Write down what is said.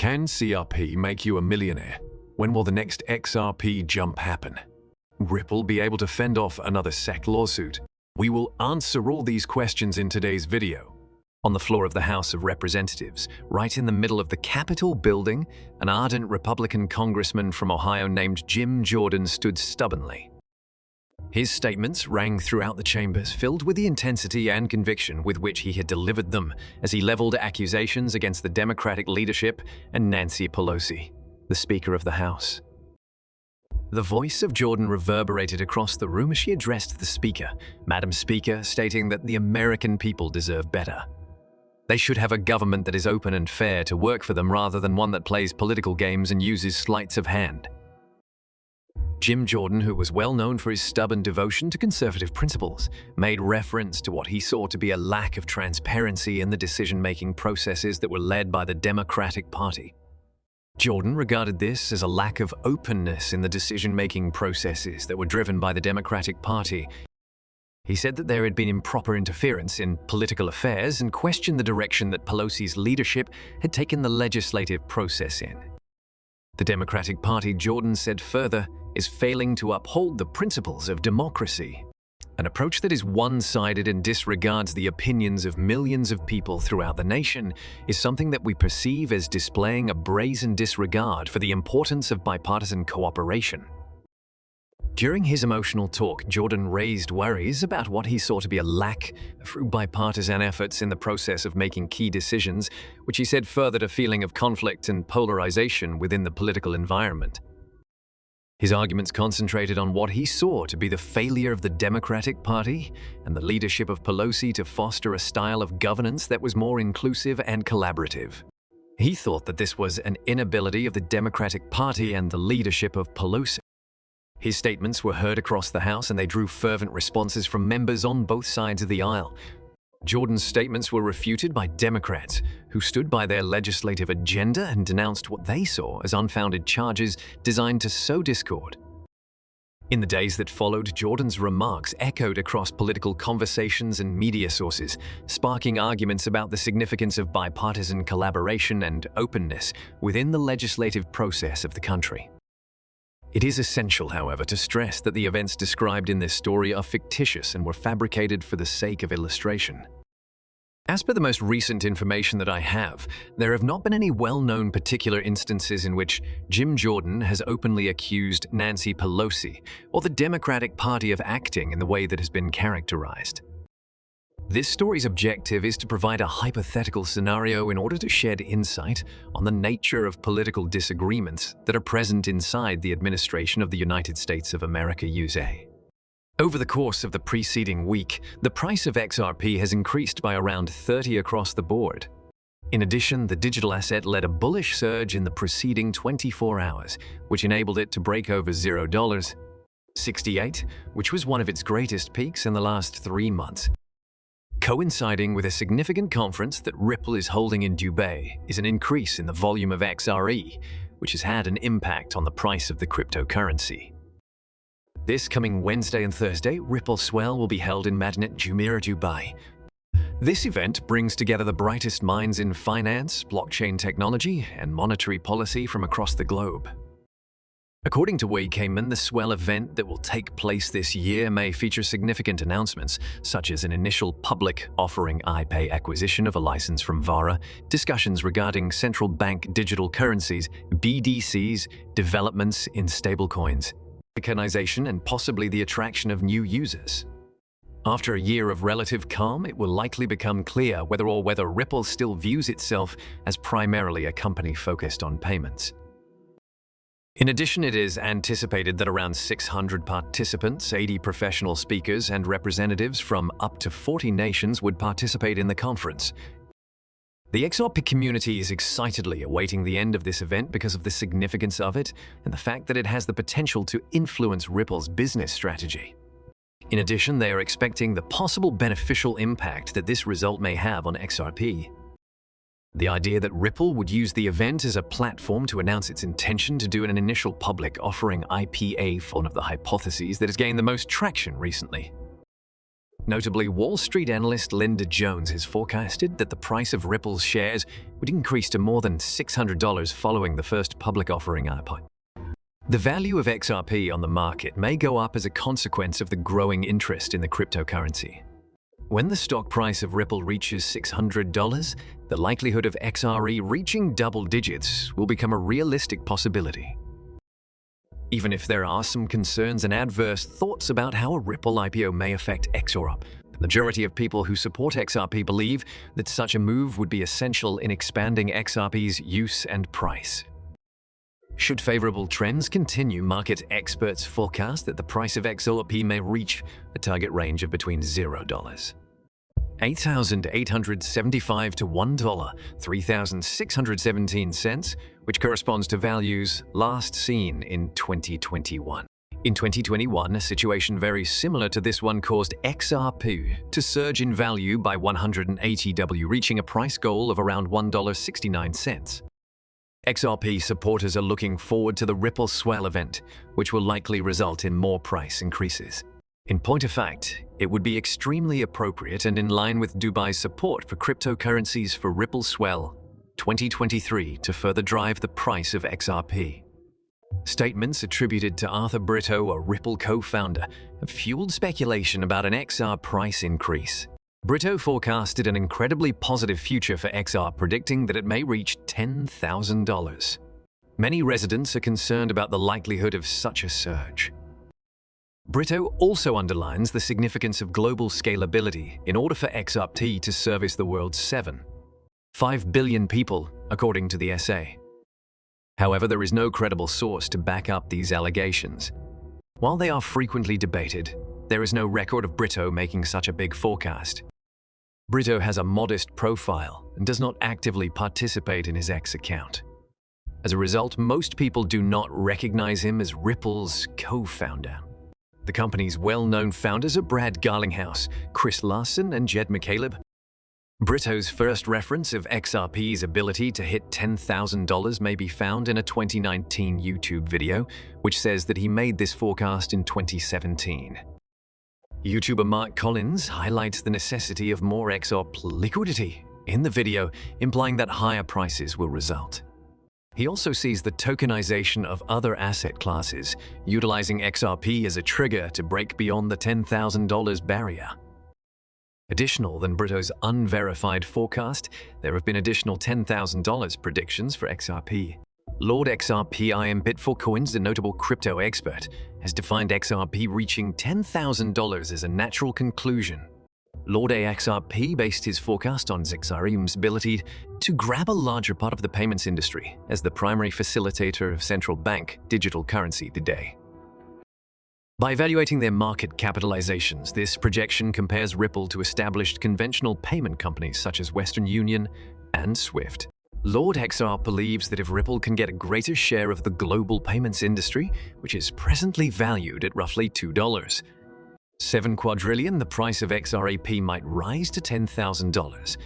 Can CRP make you a millionaire? When will the next XRP jump happen? Ripple be able to fend off another SEC lawsuit? We will answer all these questions in today's video. On the floor of the House of Representatives, right in the middle of the Capitol building, an ardent Republican congressman from Ohio named Jim Jordan stood stubbornly. His statements rang throughout the chambers, filled with the intensity and conviction with which he had delivered them as he leveled accusations against the Democratic leadership and Nancy Pelosi, the Speaker of the House. The voice of Jordan reverberated across the room as she addressed the Speaker, Madam Speaker, stating that the American people deserve better. They should have a government that is open and fair to work for them rather than one that plays political games and uses sleights of hand. Jim Jordan, who was well known for his stubborn devotion to conservative principles, made reference to what he saw to be a lack of transparency in the decision-making processes that were led by the Democratic Party. Jordan regarded this as a lack of openness in the decision-making processes that were driven by the Democratic Party. He said that there had been improper interference in political affairs and questioned the direction that Pelosi's leadership had taken the legislative process in. The Democratic Party, Jordan said further, is failing to uphold the principles of democracy. An approach that is one-sided and disregards the opinions of millions of people throughout the nation is something that we perceive as displaying a brazen disregard for the importance of bipartisan cooperation. During his emotional talk, Jordan raised worries about what he saw to be a lack of bipartisan efforts in the process of making key decisions, which he said furthered a feeling of conflict and polarization within the political environment. His arguments concentrated on what he saw to be the failure of the Democratic Party and the leadership of Pelosi to foster a style of governance that was more inclusive and collaborative. He thought that this was an inability of the Democratic Party and the leadership of Pelosi. His statements were heard across the House and they drew fervent responses from members on both sides of the aisle. Jordan's statements were refuted by Democrats, who stood by their legislative agenda and denounced what they saw as unfounded charges designed to sow discord. In the days that followed, Jordan's remarks echoed across political conversations and media sources, sparking arguments about the significance of bipartisan collaboration and openness within the legislative process of the country. It is essential, however, to stress that the events described in this story are fictitious and were fabricated for the sake of illustration. As per the most recent information that I have, there have not been any well-known particular instances in which Jim Jordan has openly accused Nancy Pelosi or the Democratic Party of acting in the way that has been characterized. This story's objective is to provide a hypothetical scenario in order to shed insight on the nature of political disagreements that are present inside the administration of the United States of America USA. Over the course of the preceding week, the price of XRP has increased by around 30 across the board. In addition, the digital asset led a bullish surge in the preceding 24 hours, which enabled it to break over $0.68, which was one of its greatest peaks in the last 3 months. Coinciding with a significant conference that Ripple is holding in Dubai is an increase in the volume of XRE, which has had an impact on the price of the cryptocurrency. This coming Wednesday and Thursday, Ripple Swell will be held in Madinat Jumeirah, Dubai. This event brings together the brightest minds in finance, blockchain technology, and monetary policy from across the globe. According to Wei Cayman, the Swell event that will take place this year may feature significant announcements, such as an initial public offering iPay acquisition of a license from Vara, discussions regarding central bank digital currencies, BDCs, developments in stablecoins, tokenization, and possibly the attraction of new users. After a year of relative calm, it will likely become clear whether Ripple still views itself as primarily a company focused on payments. In addition, it is anticipated that around 600 participants, 80 professional speakers, and representatives from up to 40 nations would participate in the conference. The XRP community is excitedly awaiting the end of this event because of the significance of it and the fact that it has the potential to influence Ripple's business strategy. In addition, they are expecting the possible beneficial impact that this result may have on XRP. The idea that Ripple would use the event as a platform to announce its intention to do an initial public offering IPA for one of the hypotheses that has gained the most traction recently. Notably, Wall Street analyst Linda Jones has forecasted that the price of Ripple's shares would increase to more than $600 following the first public offering. The value of XRP on the market may go up as a consequence of the growing interest in the cryptocurrency. When the stock price of Ripple reaches $600, the likelihood of XRE reaching double digits will become a realistic possibility. Even if there are some concerns and adverse thoughts about how a Ripple IPO may affect XRP, the majority of people who support XRP believe that such a move would be essential in expanding XRP's use and price. Should favorable trends continue, market experts forecast that the price of XRP may reach a target range of between $0.875 to $1.3617, which corresponds to values last seen in 2021. In 2021, a situation very similar to this one caused XRP to surge in value by 180W, reaching a price goal of around $1.69. XRP supporters are looking forward to the Ripple Swell event, which will likely result in more price increases. In point of fact, it would be extremely appropriate and in line with Dubai's support for cryptocurrencies for Ripple Swell 2023 to further drive the price of XRP. Statements attributed to Arthur Britto, a Ripple co-founder, have fueled speculation about an XR price increase. Britto forecasted an incredibly positive future for XR, predicting that it may reach $10,000. Many residents are concerned about the likelihood of such a surge. Britto also underlines the significance of global scalability in order for XRP to service the world's 7.5 billion people, according to the essay. However, there is no credible source to back up these allegations. While they are frequently debated, there is no record of Britto making such a big forecast. Britto has a modest profile and does not actively participate in his X account. As a result, most people do not recognize him as Ripple's co-founder. The company's well-known founders are Brad Garlinghouse, Chris Larson, and Jed McCaleb. Britto's first reference of XRP's ability to hit $10,000 may be found in a 2019 YouTube video, which says that he made this forecast in 2017. YouTuber Mark Collins highlights the necessity of more XRP liquidity in the video, implying that higher prices will result. He also sees the tokenization of other asset classes, utilizing XRP as a trigger to break beyond the $10,000 barrier. Additional than Britto's unverified forecast, there have been additional $10,000 predictions for XRP. Lord XRP IM Bit4Coins, the notable crypto expert, has defined XRP reaching $10,000 as a natural conclusion. Lord AXRP based his forecast on XRP's ability to grab a larger part of the payments industry as the primary facilitator of central bank digital currency today. By evaluating their market capitalizations, this projection compares Ripple to established conventional payment companies such as Western Union and SWIFT. Lord XR believes that if Ripple can get a greater share of the global payments industry, which is presently valued at roughly $2.7 quadrillion, the price of XRP might rise to $10,000,